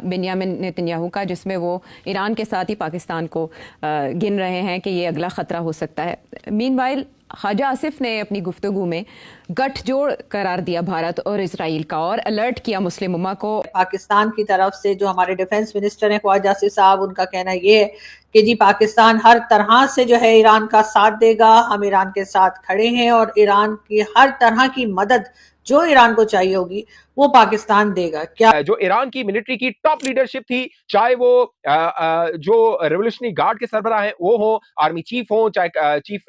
Benjamin Netanyahu का, जिसमें वो ईरान के साथ ही पाकिस्तान को गिन रहे हैं कि ये अगला ख़तरा हो सकता है। मीनवाइल ख्वाजा आसिफ ने अपनी गुफ्तगू में गठजोड़ करार दिया भारत और इजराइल का और अलर्ट किया मुस्लिम उम्मा को। पाकिस्तान की तरफ से जो हमारे डिफेंस मिनिस्टर हैं ख्वाजा आसिफ साहब, उनका कहना ये है कि जी पाकिस्तान हर तरह से जो है ईरान का साथ देगा, हम ईरान के साथ खड़े हैं और ईरान की हर तरह की मदद जो ईरान को चाहिए होगी वो पाकिस्तान देगा। क्या जो ईरान की मिलिट्री की टॉप लीडरशिप थी, चाहे वो जो रेवोल्यूशनरी गार्ड के सरबराह हैं वो हो, आर्मी चीफ हो, चाहे चीफ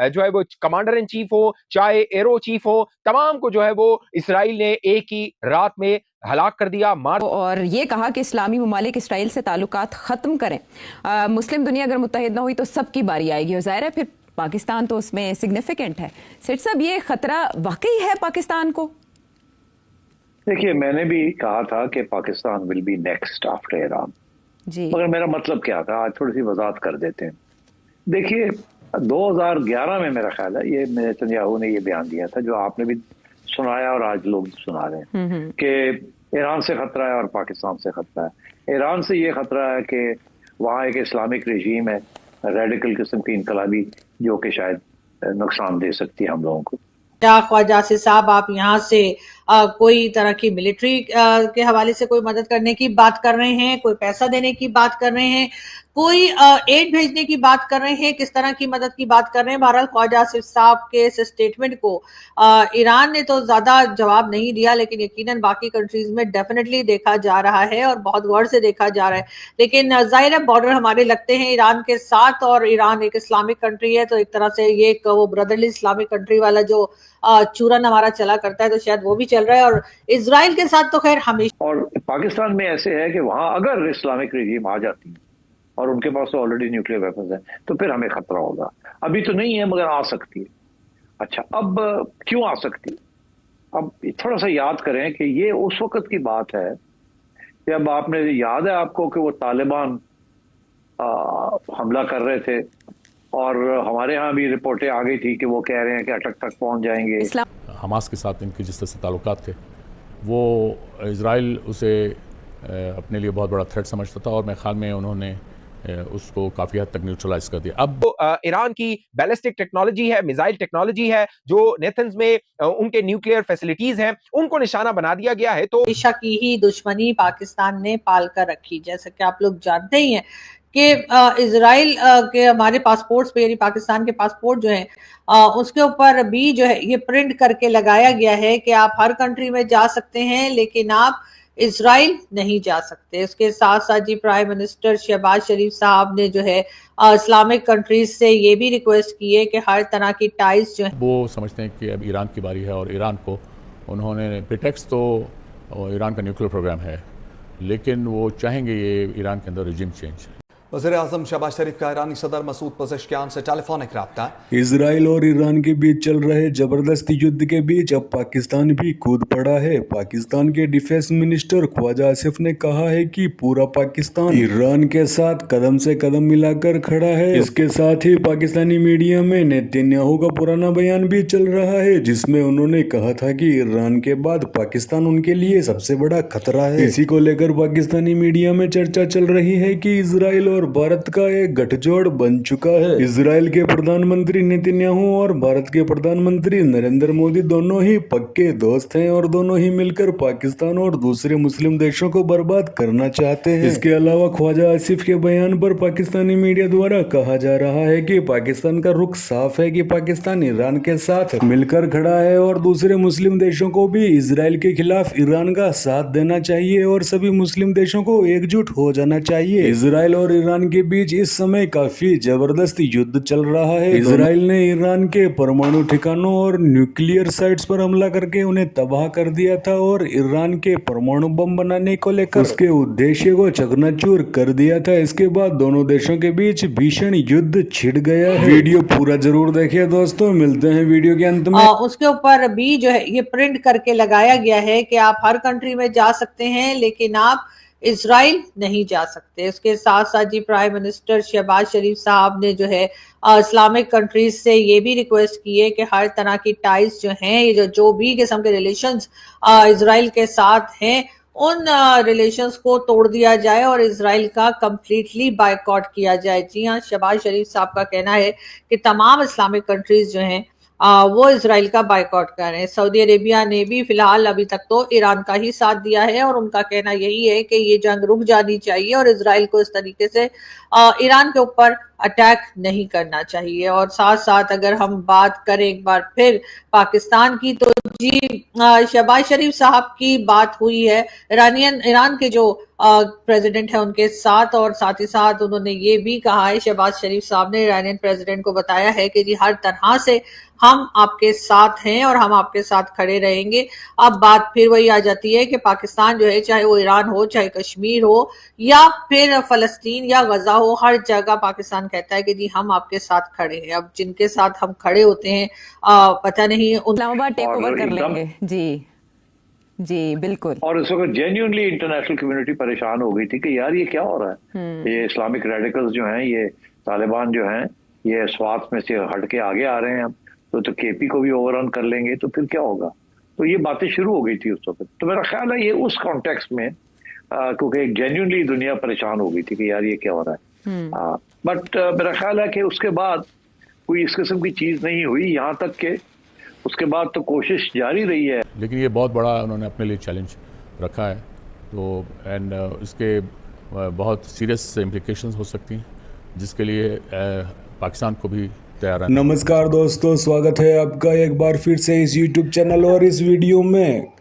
जो है वो कमांडर इन चीफ हो, चाहे एरो चीफ हो, तमाम को जो है वो इसराइल ने एक ही रात में हलाक कर दिया, मार। और ये कहा कि इस्लामी ममालिक इसराइल से ताल्लुकात ख़त्म करें। मुस्लिम दुनिया अगर मुत्तहिद ना हुई तो सबकी बारी आएगी और ज़ाहिर है फिर पाकिस्तान तो उसमें सिग्निफिकेंट है। सेठ साहब, ये खतरा वाकई है पाकिस्तान को? देखिए, मैंने भी कहा था कि Pakistan will be next after Iran ji, मगर मेरा मतलब क्या था आज थोड़ी सी वजाहत कर देते हैं। देखिए 2011 में मेरा ख्याल है ये नेतन्याहू ने ये बयान दिया था जो आपने भी सुनाया और आज लोग सुना रहे हैं कि ईरान से खतरा है और पाकिस्तान से खतरा है। ईरान से ये खतरा है कि वहाँ एक इस्लामिक रजीम है, रेडिकल किस्म की इनकलाबी, जो कि शायद नुकसान दे सकती है हम लोगों को। क्या ख्वाजा आसिफ साहब आप यहाँ से कोई तरह की मिलिट्री के हवाले से कोई मदद करने की बात कर रहे हैं, कोई पैसा देने की बात कर रहे हैं, कोई एड भेजने की बात कर रहे हैं, किस तरह की मदद की बात कर रहे हैं? बहरहाल ख्वाजा आसिफ साहब के इस स्टेटमेंट को ईरान ने तो ज्यादा जवाब नहीं दिया, लेकिन यकीनन बाकी कंट्रीज में डेफिनेटली देखा जा रहा है और बहुत गौर से देखा जा रहा है। लेकिन जाहिर है बॉर्डर हमारे लगते हैं ईरान के साथ और ईरान एक इस्लामिक कंट्री है, तो एक तरह से ये एक वो ब्रदरली इस्लामिक कंट्री वाला जो चूरन हमारा चला करता है तो शायद वो भी चल रहा है। और इजराइल के साथ तो खैर हमेशा, और पाकिस्तान में ऐसे है कि वहां अगर इस्लामिक रजीम आ जाती है और उनके पास तो ऑलरेडी न्यूक्लियर वेपन्स हैं तो फिर हमें खतरा होगा। अभी तो नहीं है मगर आ सकती है। अच्छा, अब क्यों आ सकती है? अब थोड़ा सा याद करें कि ये उस वक्त की बात है जब आपने याद है आपको कि वो तालिबान हमला कर रहे थे और हमारे यहाँ भी रिपोर्टें आ गई थी कि वो कह रहे हैं कि अटक तक पहुंच जाएंगे। हमास के साथ इनके जिस तरह से ताल्लुकात थे वो इजराइल उसे अपने लिए बहुत बड़ा थ्रेट समझता था और मेरे ख्याल में उन्होंने उसको काफ़ी हद तक न्यूट्रलाइज कर दिया। अब ईरान की बैलिस्टिक टेक्नोलॉजी है, मिसाइल टेक्नोलॉजी है, जो नेथन्स में उनके न्यूक्लियर फैसिलिटीज हैं, उनको निशाना बना दिया गया है। तो हमेशा की ही दुश्मनी पाकिस्तान ने पाल कर रखी, जैसा कि आप लोग जानते ही हैं कि इजराइल के हमारे पासपोर्ट्स पे यानी पाकिस्तान के पासपोर्ट जो हैं उसके ऊपर भी जो है ये प्रिंट करके लगाया गया है कि आप हर कंट्री में जा सकते हैं लेकिन आप इजराइल नहीं जा सकते। इसके साथ साथ जी प्राइम मिनिस्टर शहबाज शरीफ साहब ने जो है इस्लामिक कंट्रीज से ये भी रिक्वेस्ट की है कि हर तरह की टाइज जो है वो समझते हैं कि अब ईरान की बारी है और ईरान को उन्होंने प्रिटेक्स्ट तो ईरान का न्यूक्लियर प्रोग्राम है लेकिन वो चाहेंगे ये ईरान के अंदर रिजिम चेंज। वज़ीर-ए-आज़म शहबाज शरीफ का ईरानी सदर मसूद पज़ेश्कियान से टेलीफोनिक राब्ता। इजराइल और ईरान के बीच चल रहे जबरदस्त युद्ध के बीच अब पाकिस्तान भी कूद पड़ा है। पाकिस्तान के डिफेंस मिनिस्टर ख्वाजा आसिफ ने कहा है कि पूरा पाकिस्तान ईरान के साथ कदम से कदम मिलाकर खड़ा है। इसके साथ ही पाकिस्तानी मीडिया में नेतन्याहू का पुराना बयान भी चल रहा है जिसमें उन्होंने कहा था कि ईरान के बाद पाकिस्तान उनके लिए सबसे बड़ा खतरा है। इसी को लेकर पाकिस्तानी मीडिया में चर्चा चल रही है कि इजराइल और भारत का एक गठजोड़ बन चुका है। इजराइल के प्रधानमंत्री नेतन्याहू और भारत के प्रधानमंत्री नरेंद्र मोदी दोनों ही पक्के दोस्त हैं और दोनों ही मिलकर पाकिस्तान और दूसरे मुस्लिम देशों को बर्बाद करना चाहते हैं। इसके अलावा ख्वाजा आसिफ के बयान पर पाकिस्तानी मीडिया द्वारा कहा जा रहा है कि पाकिस्तान का रुख साफ है कि पाकिस्तान ईरान के साथ मिलकर खड़ा है और दूसरे मुस्लिम देशों को भी इजराइल के खिलाफ ईरान का साथ देना चाहिए और सभी मुस्लिम देशों को एकजुट हो जाना चाहिए। इजराइल और ईरान के बीच इस समय काफी जबरदस्त युद्ध चल रहा है। इजराइल ने ईरान के परमाणु ठिकानों और न्यूक्लियर साइट्स पर हमला करके उन्हें तबाह कर दिया था और ईरान के परमाणु बम बनाने को लेकर उसके उद्देश्य को चकनाचूर कर दिया था। इसके बाद दोनों देशों के बीच भीषण युद्ध छिड़ गया है। वीडियो पूरा जरूर देखिए दोस्तों, मिलते हैं वीडियो के अंत में। उसके ऊपर भी जो है ये प्रिंट करके लगाया गया है कि आप हर कंट्री में जा सकते हैं लेकिन आप इजराइल नहीं जा सकते। इसके साथ साथ जी प्राइम मिनिस्टर शहबाज शरीफ साहब ने जो है इस्लामिक कंट्रीज से ये भी रिक्वेस्ट की है कि हर तरह की टाइज जो हैं ये जो भी किस्म के रिलेशंस इजराइल के साथ हैं उन रिलेशंस को तोड़ दिया जाए और इजराइल का कंप्लीटली बायकॉट किया जाए। जी हाँ, शहबाज शरीफ साहब का कहना है कि तमाम इस्लामिक कंट्रीज जो हैं वो इजराइल का बायकॉट कर रहे हैं। सऊदी अरेबिया ने भी फिलहाल अभी तक तो ईरान का ही साथ दिया है और उनका कहना यही है कि ये जंग रुक जानी चाहिए और इजराइल को इस तरीके से ईरान के ऊपर अटैक नहीं करना चाहिए। और साथ साथ अगर हम बात करें एक बार फिर पाकिस्तान की, तो जी शहबाज शरीफ साहब की बात हुई है ईरान के जो प्रेसिडेंट है उनके साथ, और साथ ही साथ उन्होंने ये भी कहा है, शहबाज शरीफ साहब ने ईरानियन प्रेसिडेंट को बताया है कि जी हर तरह से हम आपके साथ हैं और हम आपके साथ खड़े रहेंगे। अब बात फिर वही आ जाती है कि पाकिस्तान जो है, चाहे वो ईरान हो, चाहे कश्मीर हो, या फिर फलस्तीन या गजा हो, हर जगह पाकिस्तान कहता है कि जी हम आपके साथ खड़े हैं। अब जिनके साथ हम खड़े होते हैं पता नहीं इस्लामाबाद टेक ओवर कर लेंगे। जी बिल्कुल। और इस वक्त जेन्युइनली इंटरनेशनल कम्युनिटी परेशान हो गई थी कि यार ये क्या हो रहा है, ये इस्लामिक रेडिकल्स जो हैं, ये तालिबान जो हैं, ये स्वात में से हट के आगे आ रहे हैं। तो केपी को भी ओवररन कर लेंगे तो फिर क्या होगा। तो ये बातें शुरू हो गई थी उस वक्त। तो मेरा ख्याल है ये उस कॉन्टेक्स्ट में क्योंकि एक जेन्युइनली दुनिया परेशान हो गई थी कि यार ये क्या हो रहा है। बट मेरा ख्याल है कि उसके बाद कोई इस किस्म की चीज नहीं हुई, यहाँ तक के उसके बाद तो कोशिश जारी रही है। लेकिन ये बहुत बड़ा उन्होंने अपने लिए चैलेंज रखा है, तो एंड इसके बहुत सीरियस इम्प्लिकेशंस हो सकती हैं, जिसके लिए पाकिस्तान को भी तैयार है। नमस्कार दोस्तों, स्वागत है आपका एक बार फिर से इस YouTube चैनल और इस वीडियो में।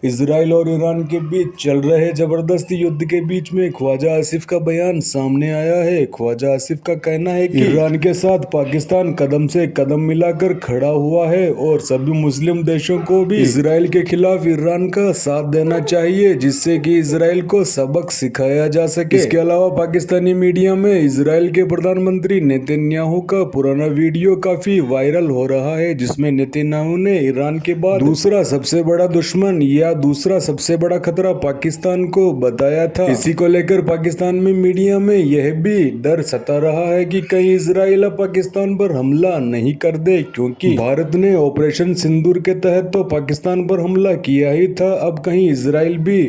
इजराइल और ईरान के बीच चल रहे जबरदस्त युद्ध के बीच में ख्वाजा आसिफ का बयान सामने आया है। ख्वाजा आसिफ का कहना है कि ईरान के साथ पाकिस्तान कदम से कदम मिलाकर खड़ा हुआ है और सभी मुस्लिम देशों को भी इजराइल के खिलाफ ईरान का साथ देना चाहिए, जिससे कि इजराइल को सबक सिखाया जा सके। इसके अलावा पाकिस्तानी मीडिया में इजराइल के प्रधानमंत्री नेतन्याहू का पुराना वीडियो काफी वायरल हो रहा है, जिसमें नेतन्याहू ने ईरान के बाद दूसरा सबसे बड़ा दुश्मन या दूसरा सबसे बड़ा खतरा पाकिस्तान को बताया था। इसी को लेकर पाकिस्तान में मीडिया में यह भी डर सता रहा है कि कहीं इजराइल अब पाकिस्तान पर हमला नहीं कर दे, क्योंकि भारत ने ऑपरेशन सिंदूर के तहत तो पाकिस्तान पर हमला किया ही था। अब कहीं इजराइल भी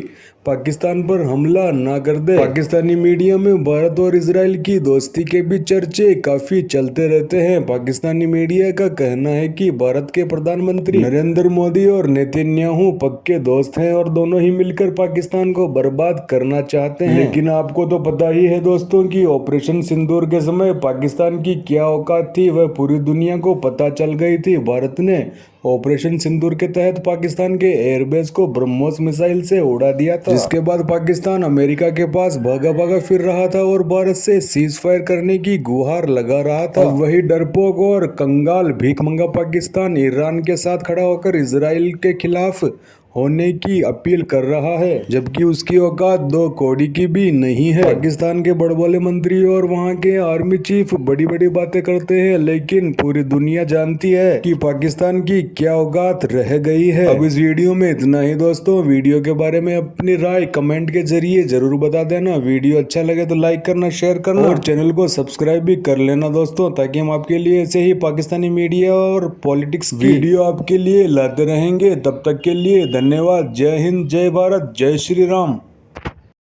पाकिस्तान पर हमला ना कर दे। पाकिस्तानी मीडिया में भारत और इजराइल की दोस्ती के भी चर्चे काफी चलते रहते हैं। पाकिस्तानी मीडिया का कहना है कि भारत के प्रधानमंत्री नरेंद्र मोदी और नेतन्याहू पक्के दोस्त हैं और दोनों ही मिलकर पाकिस्तान को बर्बाद करना चाहते हैं। लेकिन आपको तो पता ही है दोस्तों कि ऑपरेशन सिंदूर के समय पाकिस्तान की क्या औकात थी, वह पूरी दुनिया को पता चल गई थी। भारत ने ऑपरेशन सिंदूर के तहत पाकिस्तान के एयरबेस को ब्रह्मोस मिसाइल से उड़ा दिया था, जिसके बाद पाकिस्तान अमेरिका के पास भागा भागा फिर रहा था और भारत से सीज फायर करने की गुहार लगा रहा था। वही डरपोक और कंगाल भीखमंगा पाकिस्तान ईरान के साथ खड़ा होकर इजराइल के खिलाफ होने की अपील कर रहा है, जबकि उसकी औकात 2 कौड़ी की भी नहीं है। पाकिस्तान के बड़बोले मंत्री और वहां के आर्मी चीफ बड़ी बड़ी बातें करते हैं, लेकिन पूरी दुनिया जानती है कि पाकिस्तान की क्या औकात रह गई है। अब इस वीडियो में इतना ही दोस्तों। वीडियो के बारे में अपनी राय कमेंट के जरिए जरूर बता देना। वीडियो अच्छा लगे तो लाइक करना, शेयर करना और चैनल को सब्सक्राइब भी कर लेना दोस्तों, ताकि हम आपके लिए ऐसे ही पाकिस्तानी मीडिया और पॉलिटिक्स वीडियो आपके लिए लाते रहेंगे। तब तक के लिए धन्यवाद। जय हिंद, जय भारत, जय श्री राम।